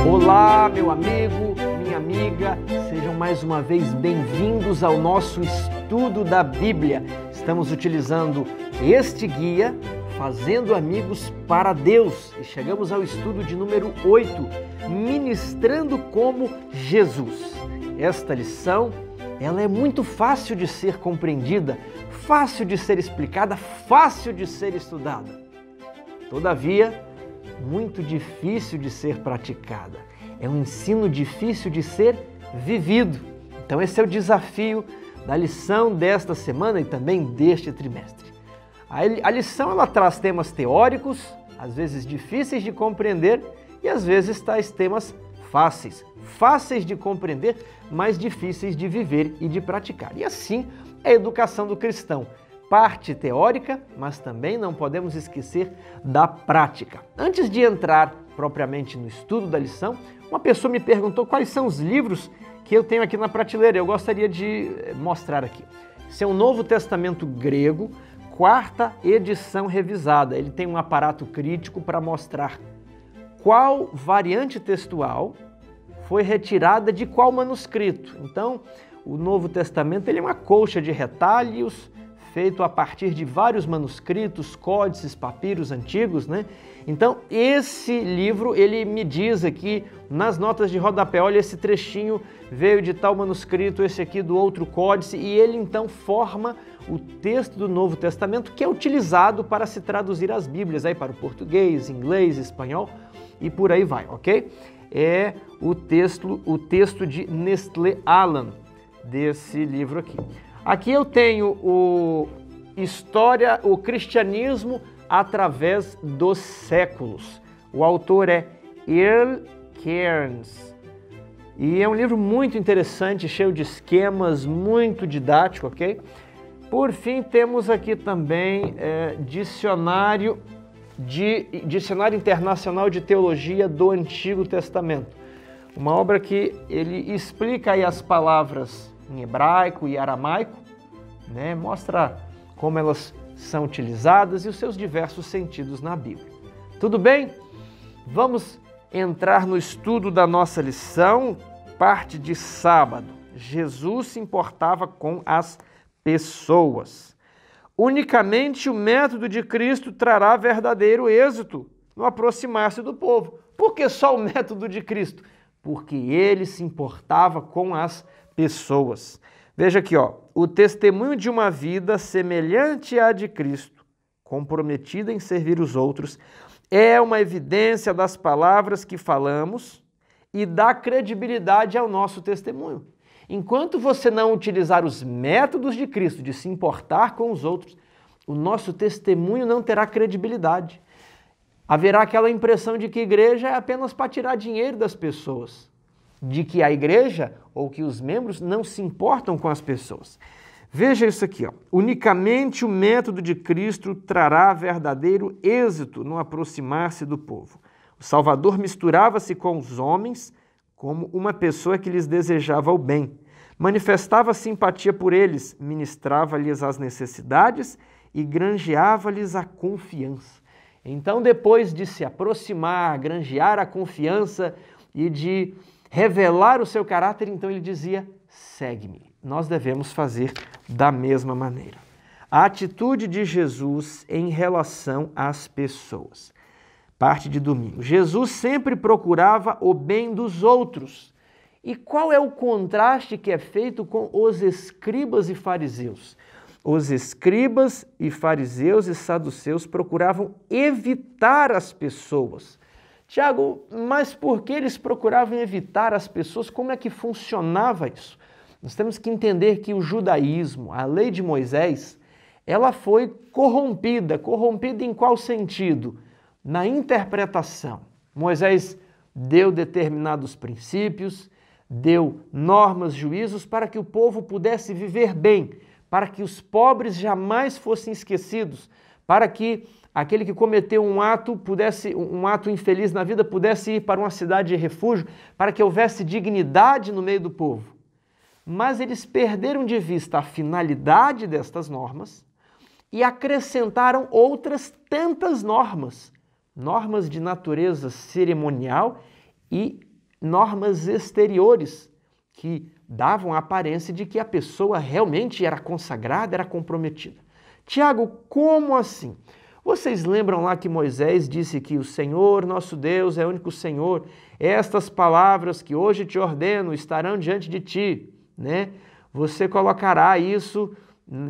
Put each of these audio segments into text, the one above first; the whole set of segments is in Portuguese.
Olá, meu amigo, minha amiga, sejam mais uma vez bem-vindos ao nosso estudo da Bíblia. Estamos utilizando este guia, Fazendo Amigos para Deus, e chegamos ao estudo de número 8, Ministrando como Jesus. Esta lição, ela é muito fácil de ser compreendida, fácil de ser explicada, fácil de ser estudada. Todavia, muito difícil de ser praticada. É um ensino difícil de ser vivido. Então esse é o desafio da lição desta semana e também deste trimestre. A lição ela traz temas teóricos, às vezes difíceis de compreender e às vezes tais temas fáceis de compreender, mas difíceis de viver e de praticar. E assim é a educação do cristão. Parte teórica, mas também não podemos esquecer da prática. Antes de entrar propriamente no estudo da lição, uma pessoa me perguntou quais são os livros que eu tenho aqui na prateleira. Eu gostaria de mostrar aqui. Esse é o Novo Testamento grego, 4ª edição revisada. Ele tem um aparato crítico para mostrar qual variante textual foi retirada de qual manuscrito. Então, o Novo Testamento ele é uma colcha de retalhos, feito a partir de vários manuscritos, códices, papiros antigos, né? Então, esse livro, ele me diz aqui, nas notas de rodapé, olha, esse trechinho veio de tal manuscrito, esse aqui do outro códice, e ele então forma o texto do Novo Testamento, que é utilizado para se traduzir as Bíblias, aí para o português, inglês, espanhol, e por aí vai, ok? É o texto de Nestlé Aland, desse livro aqui. Aqui eu tenho o Cristianismo através dos séculos. O autor é Earl Cairns. E é um livro muito interessante, cheio de esquemas, muito didático, ok? Por fim, temos aqui também Dicionário Internacional de Teologia do Antigo Testamento. Uma obra que ele explica aí as palavras em hebraico e aramaico, né? Mostra como elas são utilizadas e os seus diversos sentidos na Bíblia. Tudo bem? Vamos entrar no estudo da nossa lição, parte de sábado. Jesus se importava com as pessoas. Unicamente o método de Cristo trará verdadeiro êxito no aproximar-se do povo. Por que só o método de Cristo? Porque ele se importava com as pessoas. Veja aqui, ó, o testemunho de uma vida semelhante à de Cristo, comprometida em servir os outros, é uma evidência das palavras que falamos e dá credibilidade ao nosso testemunho. Enquanto você não utilizar os métodos de Cristo de se importar com os outros, o nosso testemunho não terá credibilidade. Haverá aquela impressão de que igreja é apenas para tirar dinheiro das pessoas, de que a igreja ou que os membros não se importam com as pessoas. Veja isso aqui, ó. Unicamente o método de Cristo trará verdadeiro êxito no aproximar-se do povo. O Salvador misturava-se com os homens como uma pessoa que lhes desejava o bem. Manifestava simpatia por eles, ministrava-lhes as necessidades e granjeava-lhes a confiança. Então, depois de se aproximar, granjear a confiança e de revelar o seu caráter, então ele dizia, segue-me. Nós devemos fazer da mesma maneira. A atitude de Jesus em relação às pessoas. Parte de domingo. Jesus sempre procurava o bem dos outros. E qual é o contraste que é feito com os escribas e fariseus? Os escribas e fariseus e saduceus procuravam evitar as pessoas. Tiago, mas por que eles procuravam evitar as pessoas? Como é que funcionava isso? Nós temos que entender que o judaísmo, a lei de Moisés, ela foi corrompida. Corrompida em qual sentido? Na interpretação. Moisés deu determinados princípios, deu normas, juízos para que o povo pudesse viver bem, para que os pobres jamais fossem esquecidos, para que aquele que cometeu um ato infeliz na vida pudesse ir para uma cidade de refúgio, para que houvesse dignidade no meio do povo. mas eles perderam de vista a finalidade destas normas e acrescentaram outras tantas normas, normas de natureza cerimonial e normas exteriores, que davam a aparência de que a pessoa realmente era consagrada, era comprometida. Tiago, como assim? Vocês lembram lá que Moisés disse que o Senhor, nosso Deus, é o único Senhor? Estas palavras que hoje te ordeno estarão diante de ti, né? Você colocará isso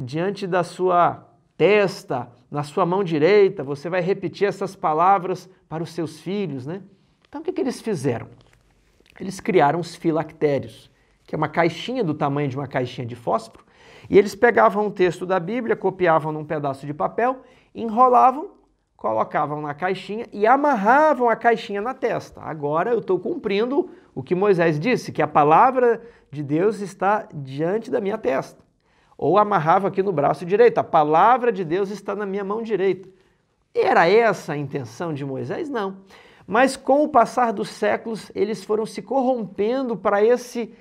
diante da sua testa, na sua mão direita, você vai repetir essas palavras para os seus filhos, né? Então o que eles fizeram? Eles criaram os filactérios, que é uma caixinha do tamanho de uma caixinha de fósforo, e eles pegavam um texto da Bíblia, copiavam num pedaço de papel, enrolavam, colocavam na caixinha e amarravam a caixinha na testa. Agora eu estou cumprindo o que Moisés disse, que a palavra de Deus está diante da minha testa. Ou amarrava aqui no braço direito, a palavra de Deus está na minha mão direita. Era essa a intenção de Moisés? Não. Mas com o passar dos séculos, eles foram se corrompendo para esse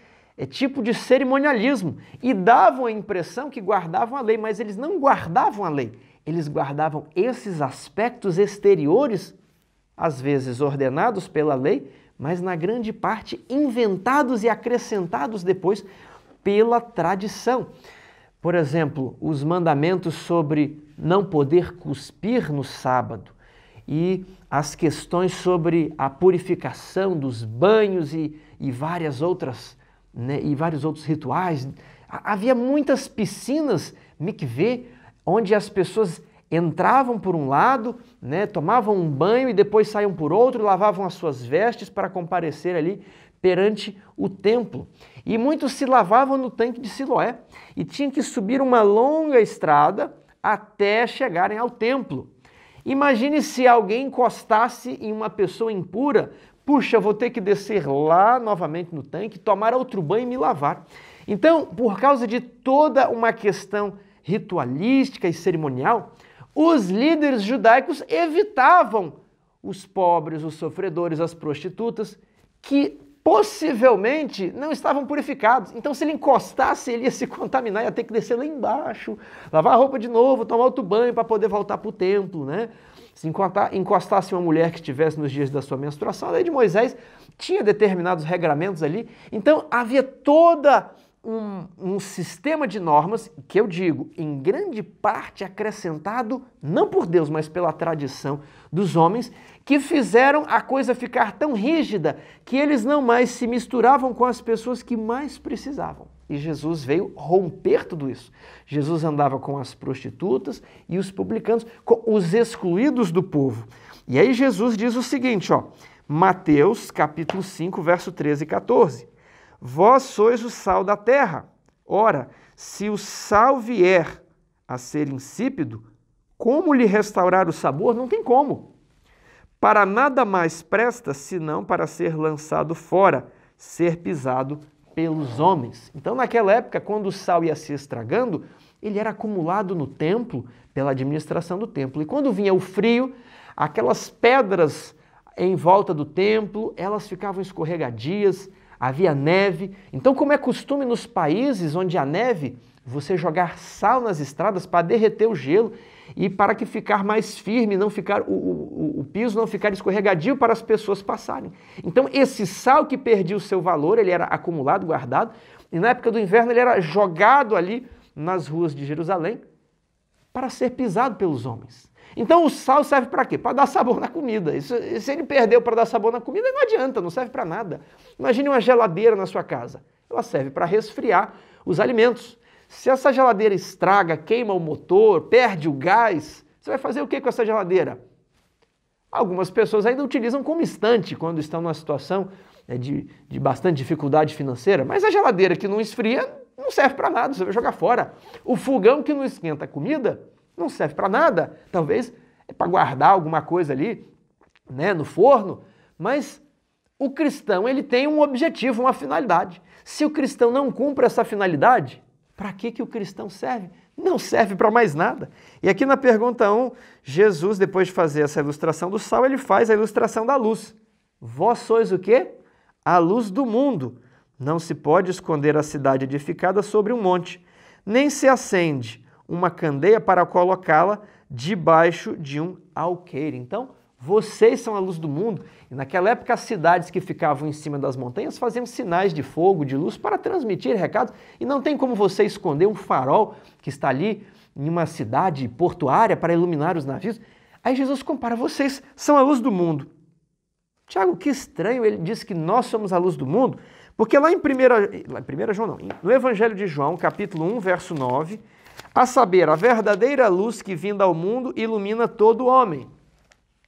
tipo de cerimonialismo e davam a impressão que guardavam a lei, mas eles não guardavam a lei. Eles guardavam esses aspectos exteriores, às vezes ordenados pela lei, mas na grande parte inventados e acrescentados depois pela tradição. Por exemplo, os mandamentos sobre não poder cuspir no sábado e as questões sobre a purificação dos banhos e várias outras, né, e vários outros rituais. Havia muitas piscinas, mikvê, onde as pessoas entravam por um lado, né, tomavam um banho e depois saíam por outro, lavavam as suas vestes para comparecer ali perante o templo. E muitos se lavavam no tanque de Siloé e tinham que subir uma longa estrada até chegarem ao templo. Imagine se alguém encostasse em uma pessoa impura, puxa, vou ter que descer lá novamente no tanque, tomar outro banho e me lavar. Então, por causa de toda uma questão ritualística e cerimonial, os líderes judaicos evitavam os pobres, os sofredores, as prostitutas, que possivelmente não estavam purificados. Então, se ele encostasse, ele ia se contaminar, ia ter que descer lá embaixo, lavar a roupa de novo, tomar outro banho para poder voltar para o templo, né? Se encostasse uma mulher que estivesse nos dias da sua menstruação, a lei de Moisés tinha determinados regramentos ali. Então, havia toda um sistema de normas que eu digo, em grande parte acrescentado, não por Deus, mas pela tradição dos homens, que fizeram a coisa ficar tão rígida que eles não mais se misturavam com as pessoas que mais precisavam. E Jesus veio romper tudo isso. Jesus andava com as prostitutas e os publicanos, com os excluídos do povo. E aí Jesus diz o seguinte, ó, Mateus capítulo 5, verso 13 e 14. Vós sois o sal da terra. Ora, se o sal vier a ser insípido, como lhe restaurar o sabor? Não tem como. Para nada mais presta, senão para ser lançado fora, ser pisado pelos homens. Então, naquela época, quando o sal ia se estragando, ele era acumulado no templo, pela administração do templo. E quando vinha o frio, aquelas pedras em volta do templo, elas ficavam escorregadias, havia neve. Então, como é costume nos países onde há neve, você jogar sal nas estradas para derreter o gelo e para que ficar mais firme, não ficar o piso não ficar escorregadio para as pessoas passarem. Então, esse sal que perdia o seu valor, ele era acumulado, guardado, e na época do inverno ele era jogado ali nas ruas de Jerusalém para ser pisado pelos homens. Então o sal serve para quê? Para dar sabor na comida. Se ele perdeu para dar sabor na comida, não adianta, não serve para nada. Imagine uma geladeira na sua casa. Ela serve para resfriar os alimentos. Se essa geladeira estraga, queima o motor, perde o gás, você vai fazer o que com essa geladeira? Algumas pessoas ainda utilizam como estante quando estão numa situação de bastante dificuldade financeira, mas a geladeira que não esfria não serve para nada, você vai jogar fora. O fogão que não esquenta a comida não serve para nada, talvez é para guardar alguma coisa ali, né, no forno, mas o cristão ele tem um objetivo, uma finalidade. Se o cristão não cumpre essa finalidade, para que o cristão serve? Não serve para mais nada. E aqui na pergunta 1, Jesus, depois de fazer essa ilustração do sal, ele faz a ilustração da luz. Vós sois o quê? A luz do mundo. Não se pode esconder a cidade edificada sobre um monte, nem se acende uma candeia para colocá-la debaixo de um alqueire. Então, vocês são a luz do mundo. E naquela época, as cidades que ficavam em cima das montanhas faziam sinais de fogo, de luz, para transmitir recados. E não tem como você esconder um farol que está ali em uma cidade portuária para iluminar os navios. Aí Jesus compara, vocês são a luz do mundo. Tiago, que estranho, ele diz que nós somos a luz do mundo, porque lá em 1 João não, no Evangelho de João, capítulo 1, verso 9, a saber, a verdadeira luz que vinda ao mundo ilumina todo homem.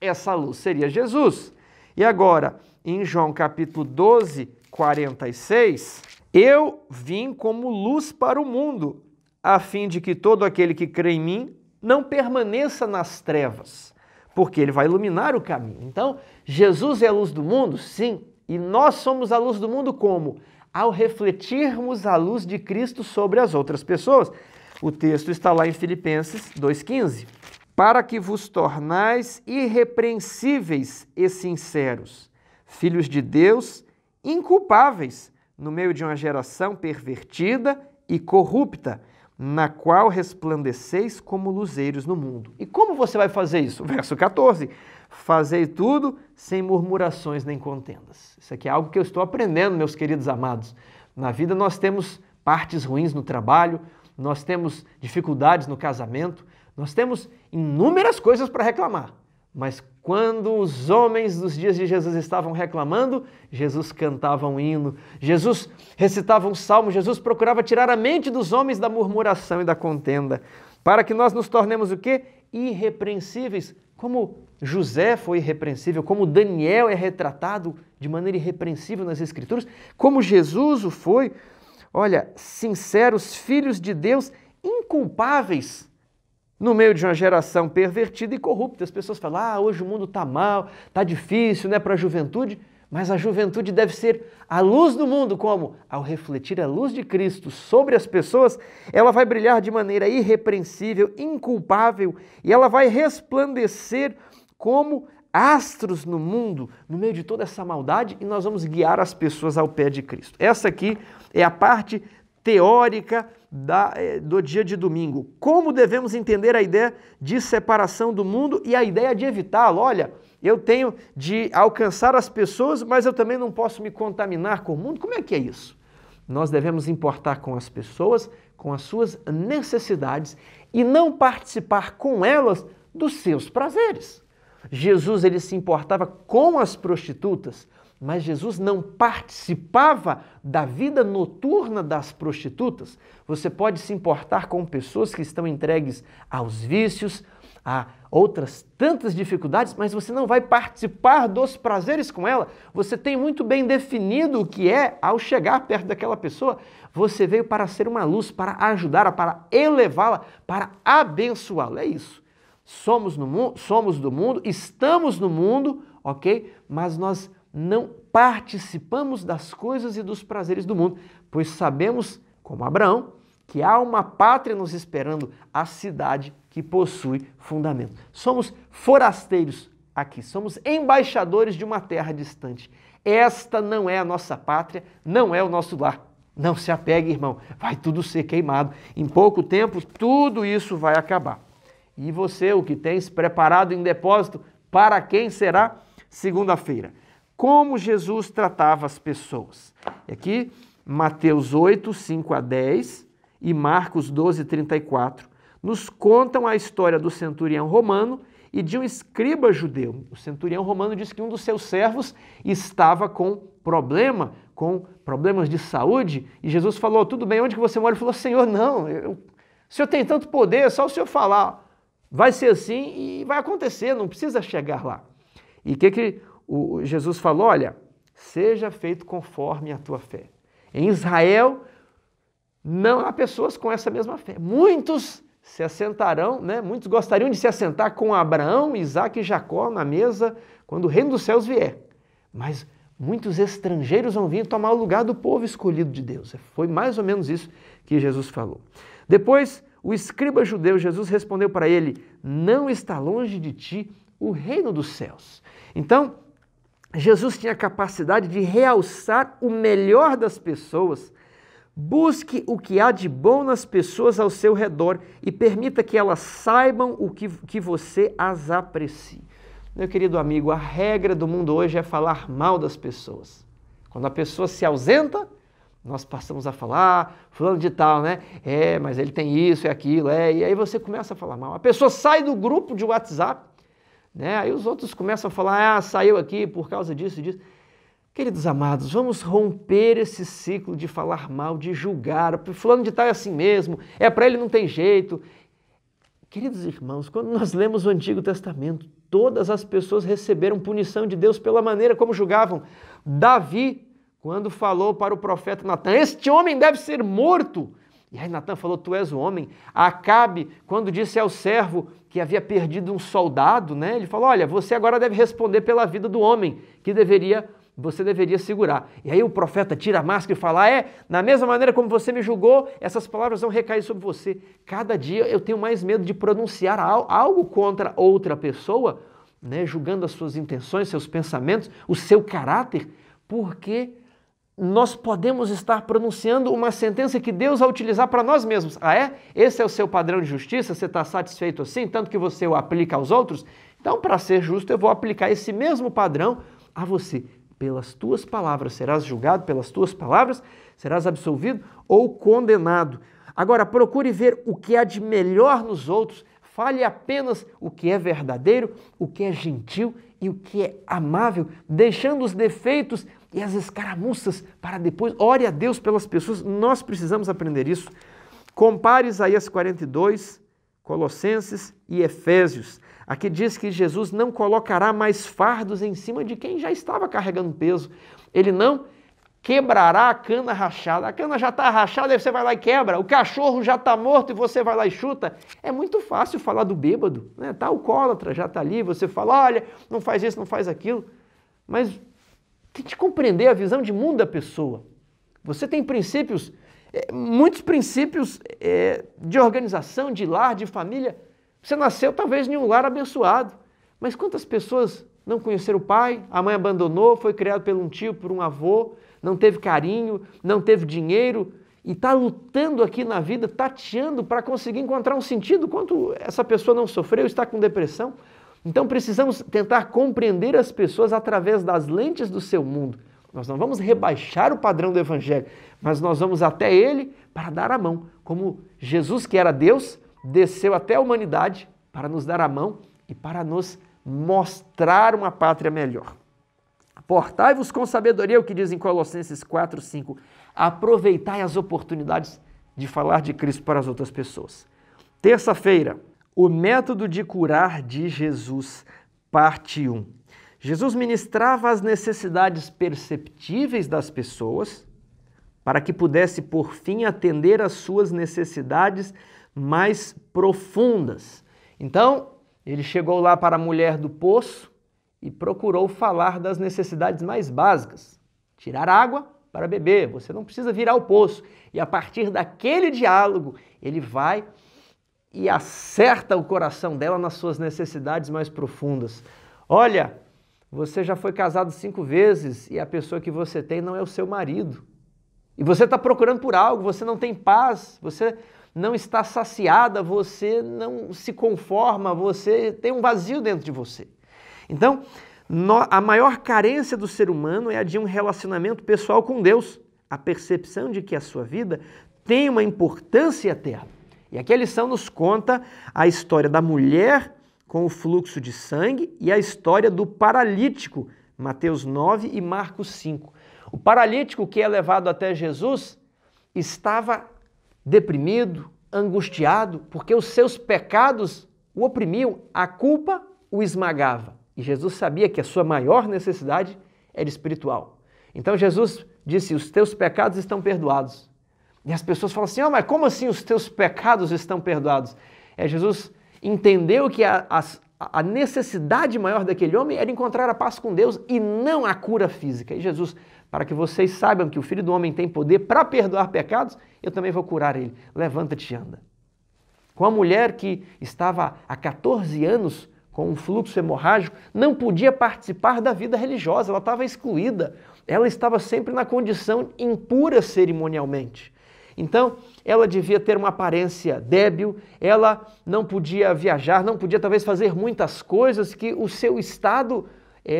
Essa luz seria Jesus. E agora, em João capítulo 12, 46, eu vim como luz para o mundo, a fim de que todo aquele que crê em mim não permaneça nas trevas, porque ele vai iluminar o caminho. Então, Jesus é a luz do mundo? Sim. E nós somos a luz do mundo como? Ao refletirmos a luz de Cristo sobre as outras pessoas. O texto está lá em Filipenses 2,15. Para que vos tornais irrepreensíveis e sinceros, filhos de Deus, inculpáveis, no meio de uma geração pervertida e corrupta, na qual resplandeceis como luzeiros no mundo. E como você vai fazer isso? Verso 14. Fazei tudo sem murmurações nem contendas. Isso aqui é algo que eu estou aprendendo, meus queridos amados. Na vida nós temos partes ruins no trabalho, nós temos dificuldades no casamento, nós temos inúmeras coisas para reclamar. Mas quando os homens dos dias de Jesus estavam reclamando, Jesus cantava um hino, Jesus recitava um salmo, Jesus procurava tirar a mente dos homens da murmuração e da contenda, para que nós nos tornemos o quê? Irrepreensíveis, como José foi irrepreensível, como Daniel é retratado de maneira irrepreensível nas Escrituras, como Jesus o foi. Olha, sinceros, filhos de Deus, inculpáveis, no meio de uma geração pervertida e corrupta. As pessoas falam, hoje o mundo está mal, está difícil, né, para a juventude, mas a juventude deve ser a luz do mundo, como? Ao refletir a luz de Cristo sobre as pessoas, ela vai brilhar de maneira irrepreensível, inculpável, e ela vai resplandecer como astros no mundo, no meio de toda essa maldade, e nós vamos guiar as pessoas ao pé de Cristo. Essa aqui é a parte teórica do dia de domingo. Como devemos entender a ideia de separação do mundo e a ideia de evitá-lo? Olha, eu tenho de alcançar as pessoas, mas eu também não posso me contaminar com o mundo. Como é que é isso? Nós devemos importar com as pessoas, com as suas necessidades e não participar com elas dos seus prazeres. Jesus ele se importava com as prostitutas, mas Jesus não participava da vida noturna das prostitutas. Você pode se importar com pessoas que estão entregues aos vícios, a outras tantas dificuldades, mas você não vai participar dos prazeres com ela. Você tem muito bem definido o que é ao chegar perto daquela pessoa. Você veio para ser uma luz, para ajudá-la, para elevá-la, para abençoá-la. É isso. Somos do mundo, estamos no mundo, ok? Mas nós não participamos das coisas e dos prazeres do mundo, pois sabemos, como Abraão, que há uma pátria nos esperando, a cidade que possui fundamento. Somos forasteiros aqui, somos embaixadores de uma terra distante. Esta não é a nossa pátria, não é o nosso lar. Não se apegue, irmão, vai tudo ser queimado. Em pouco tempo, tudo isso vai acabar. E você, o que tens preparado em depósito, para quem será? Segunda-feira. Como Jesus tratava as pessoas. Aqui, Mateus 8, 5 a 10 e Marcos 12, 34, nos contam a história do centurião romano e de um escriba judeu. O centurião romano diz que um dos seus servos estava com problemas de saúde, e Jesus falou, tudo bem, onde que você mora? Ele falou, Senhor, não, o Senhor tem tanto poder, é só o Senhor falar. Vai ser assim e vai acontecer, não precisa chegar lá. E o que Jesus falou? Olha, seja feito conforme a tua fé. Em Israel, não há pessoas com essa mesma fé. Muitos se assentarão, né? Muitos gostariam de se assentar com Abraão, Isaque e Jacó na mesa quando o reino dos céus vier. Mas muitos estrangeiros vão vir tomar o lugar do povo escolhido de Deus. Foi mais ou menos isso que Jesus falou. Depois, o escriba judeu, Jesus respondeu para ele, não está longe de ti o reino dos céus. Então, Jesus tinha a capacidade de realçar o melhor das pessoas. Busque o que há de bom nas pessoas ao seu redor e permita que elas saibam o que você as aprecie. Meu querido amigo, a regra do mundo hoje é falar mal das pessoas. Quando a pessoa se ausenta, nós passamos a falar, fulano de tal, né? Mas ele tem isso e aquilo, e aí você começa a falar mal. A pessoa sai do grupo de WhatsApp, né? Aí os outros começam a falar, saiu aqui por causa disso e disso. Queridos amados, vamos romper esse ciclo de falar mal, de julgar. Fulano de tal é assim mesmo, para ele não tem jeito. Queridos irmãos, quando nós lemos o Antigo Testamento, todas as pessoas receberam punição de Deus pela maneira como julgavam. Davi, quando falou para o profeta Natã, este homem deve ser morto. E aí Natã falou, tu és o homem. Acabe, quando disse ao servo que havia perdido um soldado, né? Ele falou, olha, você agora deve responder pela vida do homem, que você deveria segurar. E aí o profeta tira a máscara e fala, na mesma maneira como você me julgou, essas palavras vão recair sobre você. Cada dia eu tenho mais medo de pronunciar algo contra outra pessoa, né? Julgando as suas intenções, seus pensamentos, o seu caráter, porque nós podemos estar pronunciando uma sentença que Deus vai utilizar para nós mesmos. Esse é o seu padrão de justiça? Você está satisfeito assim, tanto que você o aplica aos outros? Então, para ser justo, eu vou aplicar esse mesmo padrão a você. Pelas tuas palavras serás julgado, pelas tuas palavras serás absolvido ou condenado. Agora, procure ver o que há de melhor nos outros, fale apenas o que é verdadeiro, o que é gentil e o que é amável, deixando os defeitos e as escaramuças para depois. Ore a Deus pelas pessoas, nós precisamos aprender isso. Compare Isaías 42, Colossenses e Efésios. Aqui diz que Jesus não colocará mais fardos em cima de quem já estava carregando peso. Ele não quebrará a cana rachada. A cana já está rachada, aí você vai lá e quebra. O cachorro já está morto e você vai lá e chuta. É muito fácil falar do bêbado, né? Tá alcoólatra, já está ali, você fala, olha, não faz isso, não faz aquilo. Mas tente compreender a visão de mundo da pessoa. Você tem princípios, muitos princípios de organização, de lar, de família. Você nasceu talvez em um lar abençoado, mas quantas pessoas não conheceram o pai, a mãe abandonou, foi criado por um tio, por um avô, não teve carinho, não teve dinheiro e está lutando aqui na vida, tateando para conseguir encontrar um sentido, quanto essa pessoa não sofreu, está com depressão. Então precisamos tentar compreender as pessoas através das lentes do seu mundo. Nós não vamos rebaixar o padrão do Evangelho, mas nós vamos até ele para dar a mão, como Jesus, que era Deus, desceu até a humanidade para nos dar a mão e para nos mostrar uma pátria melhor. Portai-vos com sabedoria, o que diz em Colossenses 4, 5. Aproveitai as oportunidades de falar de Cristo para as outras pessoas. Terça-feira, o método de curar de Jesus, parte 1. Jesus ministrava as necessidades perceptíveis das pessoas para que pudesse, por fim, atender às suas necessidades mais profundas. Então, ele chegou lá para a mulher do poço e procurou falar das necessidades mais básicas. Tirar água para beber, você não precisa virar o poço. E a partir daquele diálogo, ele vai e acerta o coração dela nas suas necessidades mais profundas. Olha, você já foi casado 5 vezes e a pessoa que você tem não é o seu marido. E você está procurando por algo, você não tem paz, você não está saciada, você não se conforma, você tem um vazio dentro de você. Então, a maior carência do ser humano é a de um relacionamento pessoal com Deus, a percepção de que a sua vida tem uma importância eterna. E aqui a lição nos conta a história da mulher com o fluxo de sangue e a história do paralítico, Mateus 9 e Marcos 5. O paralítico que é levado até Jesus estava deprimido, angustiado, porque os seus pecados o oprimiam, a culpa o esmagava. E Jesus sabia que a sua maior necessidade era espiritual. Então Jesus disse, os teus pecados estão perdoados. E as pessoas falam assim, mas como assim os teus pecados estão perdoados? Jesus entendeu que a necessidade maior daquele homem era encontrar a paz com Deus e não a cura física. E Jesus, para que vocês saibam que o Filho do Homem tem poder para perdoar pecados, eu também vou curar ele. Levanta-te e anda. Com a mulher que estava há 14 anos com um fluxo hemorrágico, não podia participar da vida religiosa, ela estava excluída. Ela estava sempre na condição impura cerimonialmente. Então, ela devia ter uma aparência débil, ela não podia viajar, não podia talvez fazer muitas coisas que o seu estado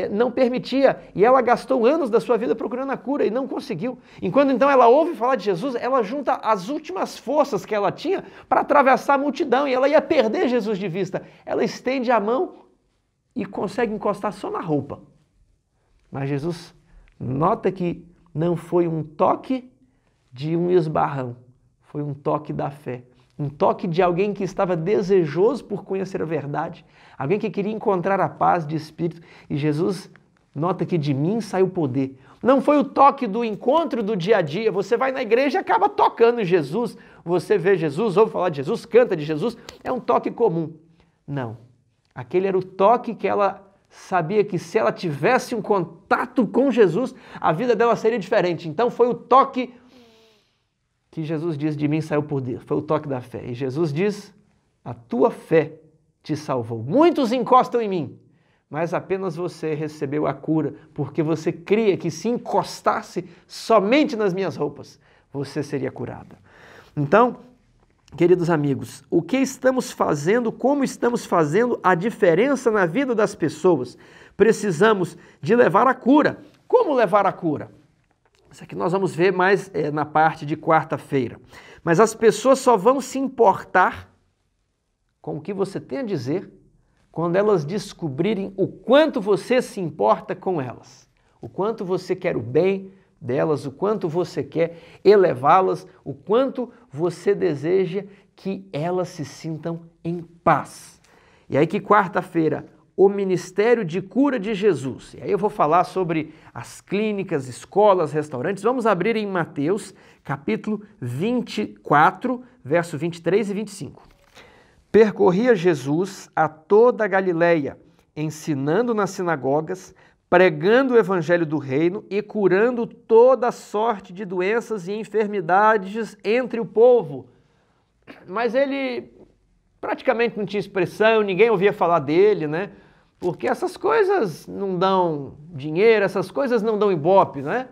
não permitia. E ela gastou anos da sua vida procurando a cura e não conseguiu. Enquanto então ela ouve falar de Jesus, ela junta as últimas forças que ela tinha para atravessar a multidão e ela ia perder Jesus de vista. Ela estende a mão e consegue encostar só na roupa. Mas Jesus nota que não foi um toque de um esbarrão, foi um toque da fé, um toque de alguém que estava desejoso por conhecer a verdade, alguém que queria encontrar a paz de espírito, e Jesus nota que de mim sai o poder. Não foi o toque do encontro do dia a dia, você vai na igreja e acaba tocando em Jesus, você vê Jesus, ouve falar de Jesus, canta de Jesus, é um toque comum. Não, aquele era o toque que ela sabia que se ela tivesse um contato com Jesus, a vida dela seria diferente. Então foi o toque que Jesus diz, de mim saiu o poder, foi o toque da fé. E Jesus diz, a tua fé te salvou. Muitos encostam em mim, mas apenas você recebeu a cura, porque você cria que se encostasse somente nas minhas roupas, você seria curada. Então, queridos amigos, o que estamos fazendo, como estamos fazendo a diferença na vida das pessoas? Precisamos de levar a cura. Como levar a cura? Isso aqui nós vamos ver mais na parte de quarta-feira. Mas as pessoas só vão se importar com o que você tem a dizer quando elas descobrirem o quanto você se importa com elas, o quanto você quer o bem delas, o quanto você quer elevá-las, o quanto você deseja que elas se sintam em paz. E aí que quarta-feira, o Ministério de Cura de Jesus. E aí eu vou falar sobre as clínicas, escolas, restaurantes. Vamos abrir em Mateus, capítulo 24, verso 23 e 25. Percorria Jesus a toda a Galileia, ensinando nas sinagogas, pregando o evangelho do reino e curando toda sorte de doenças e enfermidades entre o povo. Mas ele praticamente não tinha expressão, ninguém ouvia falar dele, né? Porque essas coisas não dão dinheiro, essas coisas não dão ibope, né?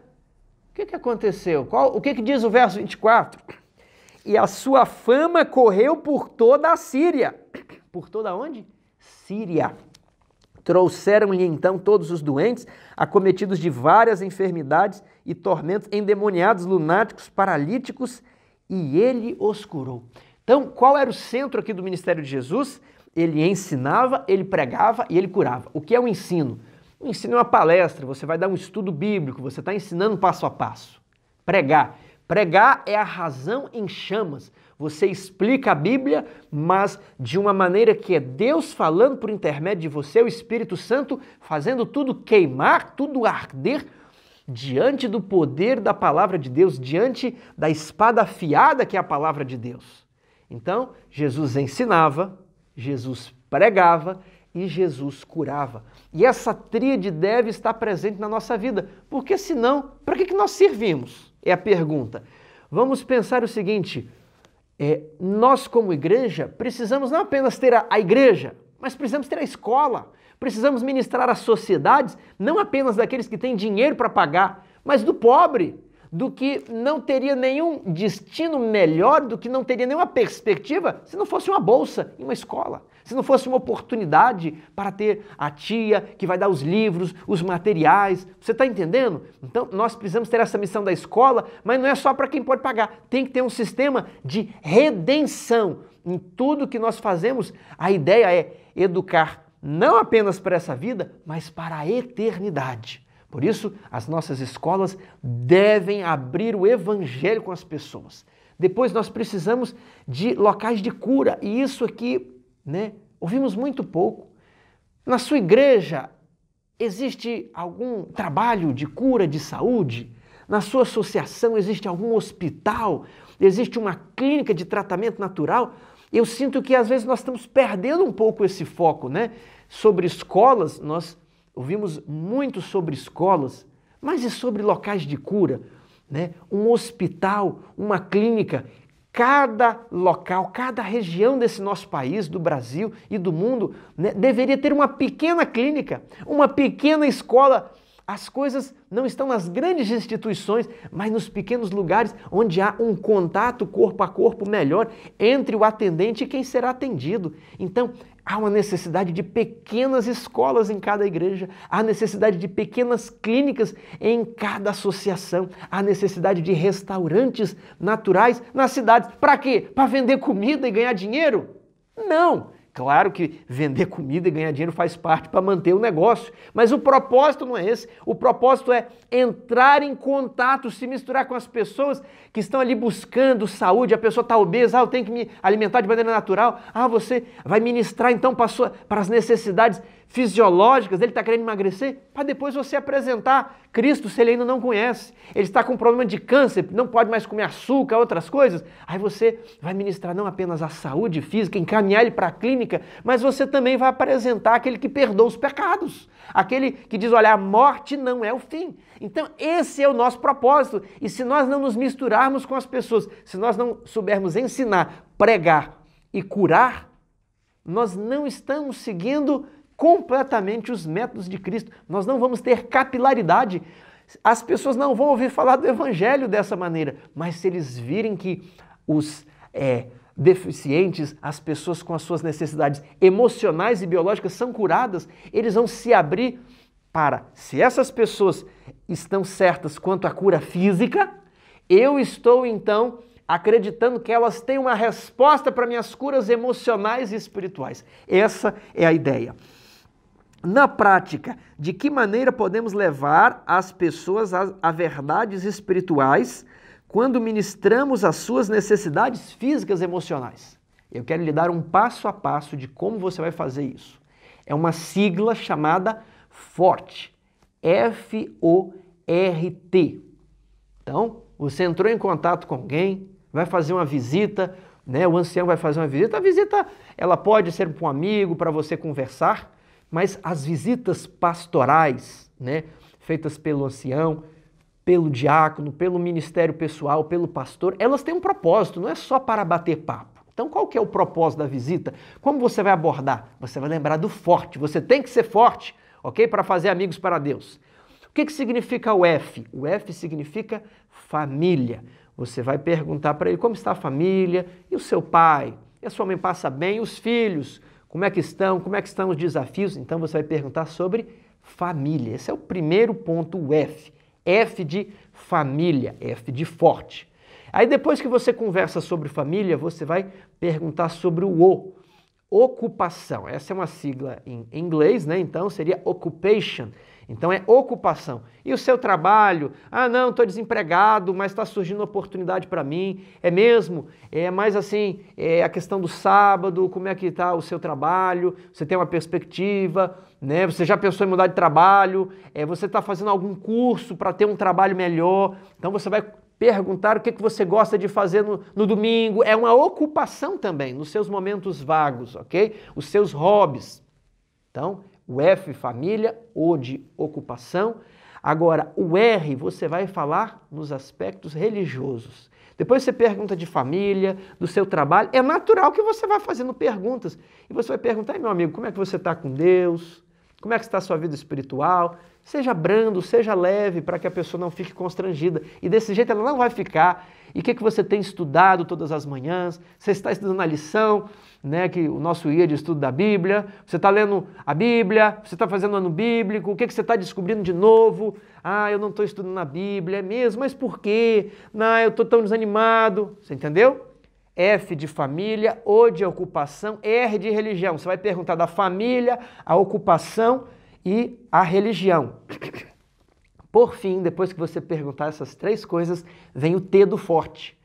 O que aconteceu? O que diz o verso 24? E a sua fama correu por toda a Síria. Por toda onde? Síria. Trouxeram-lhe então todos os doentes, acometidos de várias enfermidades e tormentos, endemoniados, lunáticos, paralíticos, e ele os curou. Então, qual era o centro aqui do ministério de Jesus? Ele ensinava, ele pregava e ele curava. O que é o ensino? O ensino é uma palestra, você vai dar um estudo bíblico, você está ensinando passo a passo. Pregar. Pregar é a razão em chamas. Você explica a Bíblia, mas de uma maneira que é Deus falando por intermédio de você, o Espírito Santo fazendo tudo queimar, tudo arder diante do poder da palavra de Deus, diante da espada afiada que é a palavra de Deus. Então, Jesus ensinava, Jesus pregava e Jesus curava. E essa tríade deve estar presente na nossa vida, porque senão, para que nós servimos? É a pergunta. Vamos pensar o seguinte, nós como igreja precisamos não apenas ter a igreja, mas precisamos ter a escola, precisamos ministrar às sociedades, não apenas daqueles que têm dinheiro para pagar, mas do pobre, do que não teria nenhum destino melhor, do que não teria nenhuma perspectiva se não fosse uma bolsa em uma escola, se não fosse uma oportunidade para ter a tia que vai dar os livros, os materiais. Você está entendendo? Então nós precisamos ter essa missão da escola, mas não é só para quem pode pagar. Tem que ter um sistema de redenção. Em tudo que nós fazemos, a ideia é educar não apenas para essa vida, mas para a eternidade. Por isso, as nossas escolas devem abrir o evangelho com as pessoas. Depois nós precisamos de locais de cura, e isso aqui, ouvimos muito pouco. Na sua igreja, existe algum trabalho de cura, de saúde? Na sua associação, existe algum hospital? Existe uma clínica de tratamento natural? Eu sinto que às vezes nós estamos perdendo um pouco esse foco, Sobre escolas, nós ouvimos muito sobre escolas, mas e sobre locais de cura? Um hospital, uma clínica. cada local, cada região desse nosso país, do Brasil e do mundo, né, deveria ter uma pequena clínica, uma pequena escola. As coisas não estão nas grandes instituições, mas nos pequenos lugares onde há um contato corpo a corpo melhor entre o atendente e quem será atendido. Então, há uma necessidade de pequenas escolas em cada igreja, há necessidade de pequenas clínicas em cada associação, há necessidade de restaurantes naturais nas cidades. Para quê? Para vender comida e ganhar dinheiro? Não! Claro que vender comida e ganhar dinheiro faz parte para manter o negócio, mas o propósito não é esse. O propósito é entrar em contato, se misturar com as pessoas que estão ali buscando saúde. A pessoa está obesa, eu tenho que me alimentar de maneira natural. Você vai ministrar então para as necessidades fisiológicas, ele está querendo emagrecer, para depois você apresentar Cristo se ele ainda não conhece. Ele está com problema de câncer, não pode mais comer açúcar, outras coisas. Aí você vai ministrar não apenas a saúde física, encaminhar ele para a clínica, mas você também vai apresentar aquele que perdoa os pecados, aquele que diz, olha, a morte não é o fim. Então esse é o nosso propósito. E se nós não nos misturarmos com as pessoas, se nós não soubermos ensinar, pregar e curar, nós não estamos seguindo completamente os métodos de Cristo. Nós não vamos ter capilaridade. As pessoas não vão ouvir falar do Evangelho dessa maneira, mas se eles virem que os deficientes, as pessoas com as suas necessidades emocionais e biológicas são curadas, eles vão se abrir para, se essas pessoas estão certas quanto à cura física, eu estou então acreditando que elas têm uma resposta para minhas curas emocionais e espirituais. Essa é a ideia. Na prática, de que maneira podemos levar as pessoas a verdades espirituais quando ministramos as suas necessidades físicas e emocionais? Eu quero lhe dar um passo a passo de como você vai fazer isso. É uma sigla chamada FORT, F-O-R-T. Então, você entrou em contato com alguém, vai fazer uma visita, né? O ancião vai fazer uma visita. A visita, ela pode ser para um amigo, para você conversar, mas as visitas pastorais, né, feitas pelo ancião, pelo diácono, pelo ministério pessoal, pelo pastor, elas têm um propósito, não é só para bater papo. Então, qual que é o propósito da visita? Como você vai abordar? Você vai lembrar do forte, você tem que ser forte, ok? Para fazer amigos para Deus. O que significa o F? O F significa família. Você vai perguntar para ele como está a família, e o seu pai, e a sua mãe passa bem, e os filhos, como é que estão os desafios? Então você vai perguntar sobre família. Esse é o primeiro ponto, o F. F de família, F de forte. Aí depois que você conversa sobre família, você vai perguntar sobre o O, ocupação. Essa é uma sigla em inglês, né? Então seria occupation. Então é ocupação. E o seu trabalho? Não, estou desempregado, mas está surgindo uma oportunidade para mim. É mesmo? Mas assim, a questão do sábado, como é que está o seu trabalho? Você tem uma perspectiva, né? Você já pensou em mudar de trabalho? Você está fazendo algum curso para ter um trabalho melhor? Então você vai perguntar o que você gosta de fazer no domingo. É uma ocupação também, nos seus momentos vagos, ok? Os seus hobbies. Então, o F, família, O de ocupação. Agora, o R, você vai falar nos aspectos religiosos. Depois você pergunta de família, do seu trabalho. É natural que você vá fazendo perguntas. E você vai perguntar, meu amigo, como é que você está com Deus? Como é que está a sua vida espiritual? Seja brando, seja leve, para que a pessoa não fique constrangida. E desse jeito ela não vai ficar. E o que você tem estudado todas as manhãs? Você está estudando a lição, né, que o nosso guia de estudo da Bíblia? Você está lendo a Bíblia? Você está fazendo ano bíblico? O que você está descobrindo de novo? Eu não estou estudando a Bíblia, é mesmo? Mas por quê? Eu estou tão desanimado. Você entendeu? F de família, O de ocupação, R de religião. Você vai perguntar da família, a ocupação e a religião. Por fim, depois que você perguntar essas três coisas, vem o T do forte.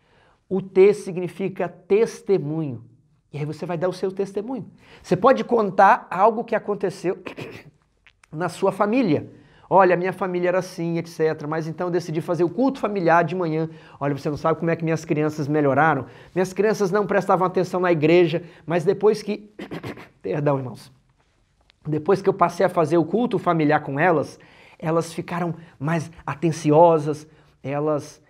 O T significa testemunho. E aí você vai dar o seu testemunho. Você pode contar algo que aconteceu na sua família. Olha, minha família era assim, etc. Mas então eu decidi fazer o culto familiar de manhã. Olha, você não sabe como é que minhas crianças melhoraram. Minhas crianças não prestavam atenção na igreja, mas depois que... Perdão, irmãos. Depois que eu passei a fazer o culto familiar com elas, elas ficaram mais atenciosas, elas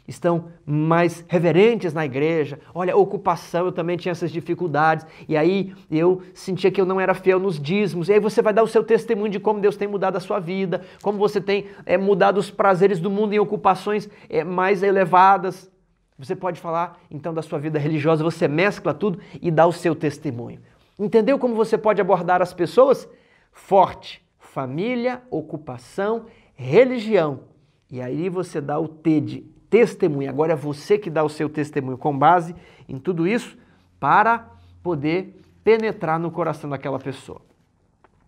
estão mais reverentes na igreja. Olha, ocupação, eu também tinha essas dificuldades. E aí eu sentia que eu não era fiel nos dízimos. E aí você vai dar o seu testemunho de como Deus tem mudado a sua vida, como você tem mudado os prazeres do mundo em ocupações mais elevadas. Você pode falar, então, da sua vida religiosa, você mescla tudo e dá o seu testemunho. Entendeu como você pode abordar as pessoas? Forte. Família, ocupação, religião. E aí você dá o T de testemunho. Agora é você que dá o seu testemunho com base em tudo isso para poder penetrar no coração daquela pessoa.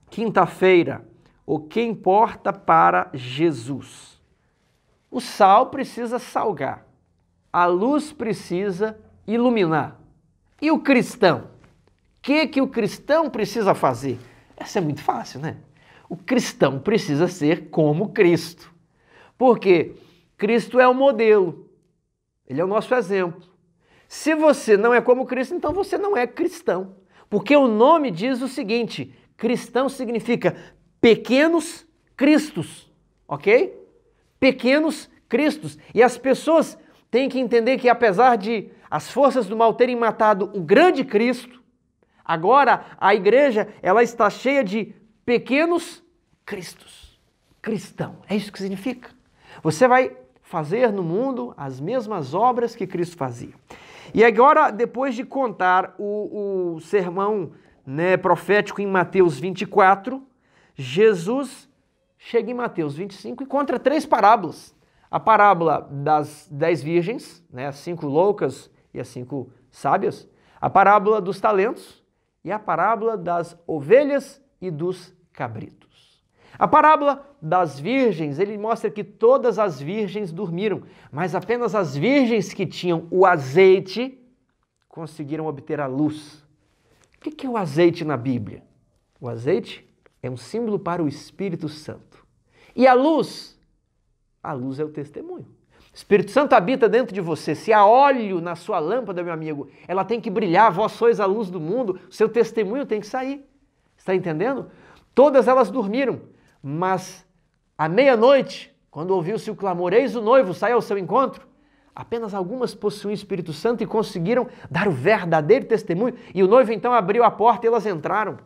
Quinta-feira, o que importa para Jesus? O sal precisa salgar. A luz precisa iluminar. E o cristão? O que o cristão precisa fazer? Essa é muito fácil, né? O cristão precisa ser como Cristo. Porque Cristo é o modelo. Ele é o nosso exemplo. Se você não é como Cristo, então você não é cristão. Porque o nome diz o seguinte: cristão significa pequenos cristos, ok? Pequenos cristos. E as pessoas têm que entender que apesar de as forças do mal terem matado o grande Cristo, agora a igreja ela está cheia de pequenos cristos. Cristão, é isso que significa. Você vai fazer no mundo as mesmas obras que Cristo fazia. E agora, depois de contar o sermão profético em Mateus 24, Jesus chega em Mateus 25 e conta 3 parábolas. A parábola das 10 virgens, as 5 loucas e as 5 sábias, a parábola dos talentos e a parábola das ovelhas e dos cabritos. A parábola das virgens, ele mostra que todas as virgens dormiram, mas apenas as virgens que tinham o azeite conseguiram obter a luz. O que é o azeite na Bíblia? O azeite é um símbolo para o Espírito Santo. E a luz? A luz é o testemunho. O Espírito Santo habita dentro de você. Se há óleo na sua lâmpada, meu amigo, ela tem que brilhar, vós sois a luz do mundo, o seu testemunho tem que sair. Está entendendo? Todas elas dormiram, mas à meia-noite, quando ouviu-se o clamor, eis o noivo, sai ao seu encontro, apenas algumas possuíam o Espírito Santo e conseguiram dar o verdadeiro testemunho, e o noivo então abriu a porta e elas entraram.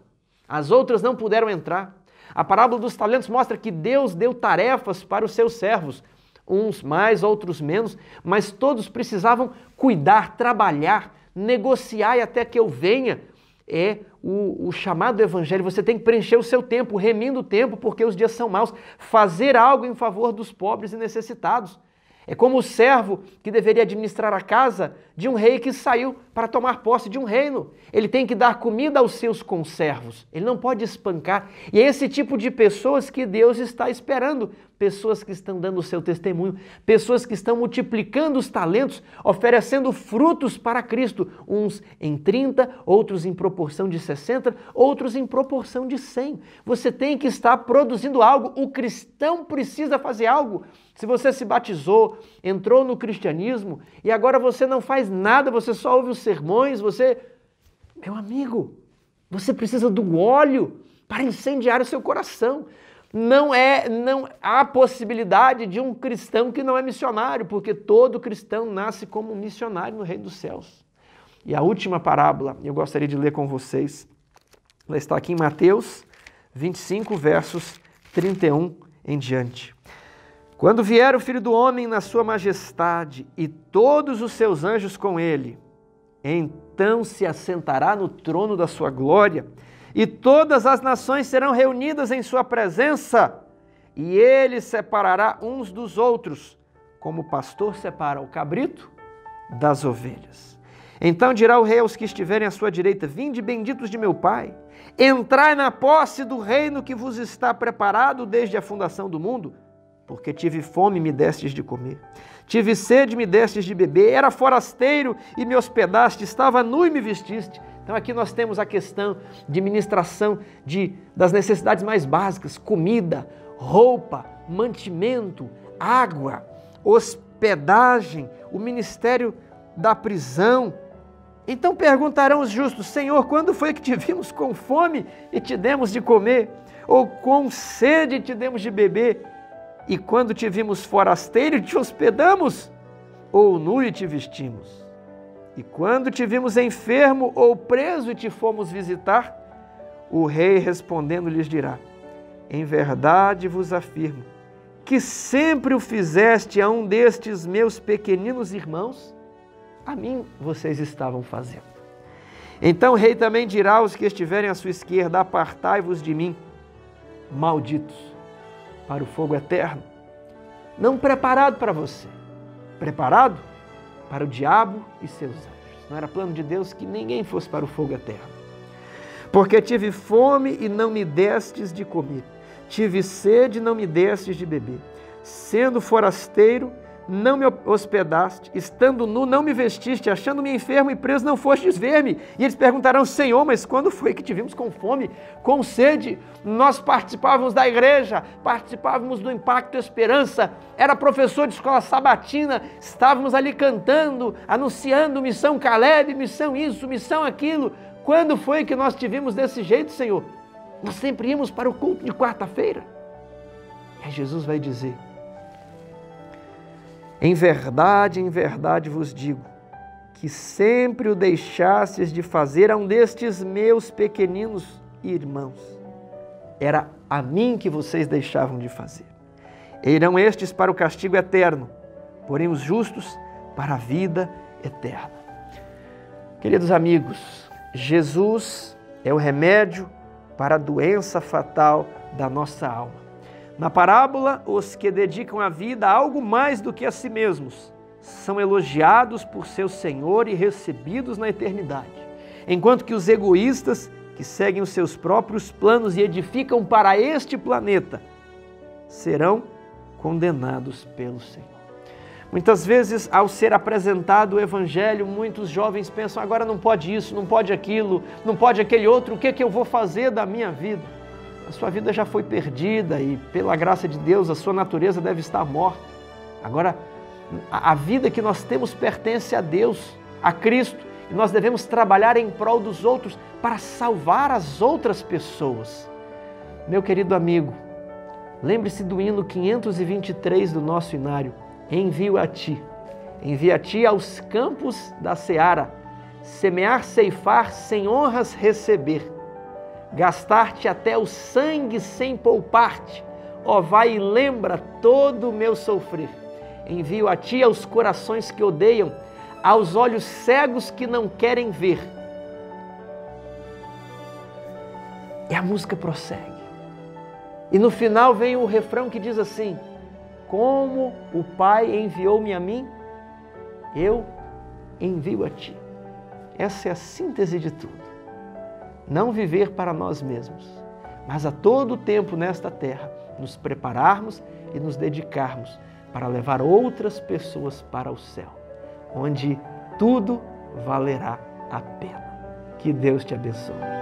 As outras não puderam entrar. A parábola dos talentos mostra que Deus deu tarefas para os seus servos, uns mais, outros menos, mas todos precisavam cuidar, trabalhar, negociar e até que eu venha. É o chamado evangelho. Você tem que preencher o seu tempo, remindo o tempo, porque os dias são maus. Fazer algo em favor dos pobres e necessitados. É como o servo que deveria administrar a casa de um rei que saiu para tomar posse de um reino. Ele tem que dar comida aos seus conservos. Ele não pode espancar. E é esse tipo de pessoas que Deus está esperando. Pessoas que estão dando o seu testemunho. Pessoas que estão multiplicando os talentos, oferecendo frutos para Cristo. Uns em 30, outros em proporção de 60, outros em proporção de 100. Você tem que estar produzindo algo. O cristão precisa fazer algo. Se você se batizou, entrou no cristianismo e agora você não faz nada, você só ouve os sermões, meu amigo, você precisa do óleo para incendiar o seu coração. Não há possibilidade de um cristão que não é missionário, porque todo cristão nasce como missionário no reino dos céus. E a última parábola, eu gostaria de ler com vocês, ela está aqui em Mateus 25, versos 31 em diante. Quando vier o Filho do Homem na sua majestade e todos os seus anjos com ele, então se assentará no trono da sua glória e todas as nações serão reunidas em sua presença e ele separará uns dos outros, como o pastor separa o cabrito das ovelhas. Então dirá o rei aos que estiverem à sua direita: vinde benditos de meu Pai, entrai na posse do reino que vos está preparado desde a fundação do mundo. Porque tive fome e me destes de comer, tive sede e me destes de beber, era forasteiro e me hospedaste, estava nu e me vestiste. Então aqui nós temos a questão de ministração das necessidades mais básicas: comida, roupa, mantimento, água, hospedagem, o ministério da prisão. Então perguntarão os justos: Senhor, quando foi que te vimos com fome e te demos de comer? Ou com sede e te demos de beber? E quando te vimos forasteiro, te hospedamos, ou nu e te vestimos. E quando te vimos enfermo ou preso e te fomos visitar, o rei respondendo lhes dirá: em verdade vos afirmo, que sempre o fizeste a um destes meus pequeninos irmãos, a mim vocês estavam fazendo. Então o rei também dirá aos que estiverem à sua esquerda: apartai-vos de mim, malditos, para o fogo eterno, não preparado para você, preparado para o diabo e seus anjos. Não era plano de Deus que ninguém fosse para o fogo eterno. Porque tive fome e não me destes de comer, tive sede e não me destes de beber, sendo forasteiro, não me hospedaste, estando nu, não me vestiste, achando-me enfermo e preso, não fostes ver-me. E eles perguntarão: Senhor, mas quando foi que te vimos com fome, com sede? Nós participávamos da igreja, participávamos do Impacto Esperança, era professor de escola sabatina, estávamos ali cantando, anunciando missão Caleb, missão isso, missão aquilo. Quando foi que nós te vimos desse jeito, Senhor? Nós sempre íamos para o culto de quarta-feira. E aí Jesus vai dizer: em verdade vos digo, que sempre o deixastes de fazer a um destes meus pequeninos irmãos. Era a mim que vocês deixavam de fazer. E irão estes para o castigo eterno, porém os justos para a vida eterna. Queridos amigos, Jesus é o remédio para a doença fatal da nossa alma. Na parábola, os que dedicam a vida a algo mais do que a si mesmos são elogiados por seu Senhor e recebidos na eternidade, enquanto que os egoístas, que seguem os seus próprios planos e edificam para este planeta, serão condenados pelo Senhor. Muitas vezes, ao ser apresentado o Evangelho, muitos jovens pensam: agora não pode isso, não pode aquilo, não pode aquele outro, o que é que eu vou fazer da minha vida? A sua vida já foi perdida e, pela graça de Deus, a sua natureza deve estar morta. Agora, a vida que nós temos pertence a Deus, a Cristo, e nós devemos trabalhar em prol dos outros para salvar as outras pessoas. Meu querido amigo, lembre-se do hino 523 do nosso inário: envia a ti aos campos da seara, semear, ceifar, sem honras receber. Gastar-te até o sangue sem poupar-te, ó vai e lembra todo o meu sofrer. Envio a ti aos corações que odeiam, aos olhos cegos que não querem ver. E a música prossegue. E no final vem o refrão que diz assim: como o Pai enviou-me a mim, eu envio a ti. Essa é a síntese de tudo. Não viver para nós mesmos, mas a todo tempo nesta terra nos prepararmos e nos dedicarmos para levar outras pessoas para o céu, onde tudo valerá a pena. Que Deus te abençoe.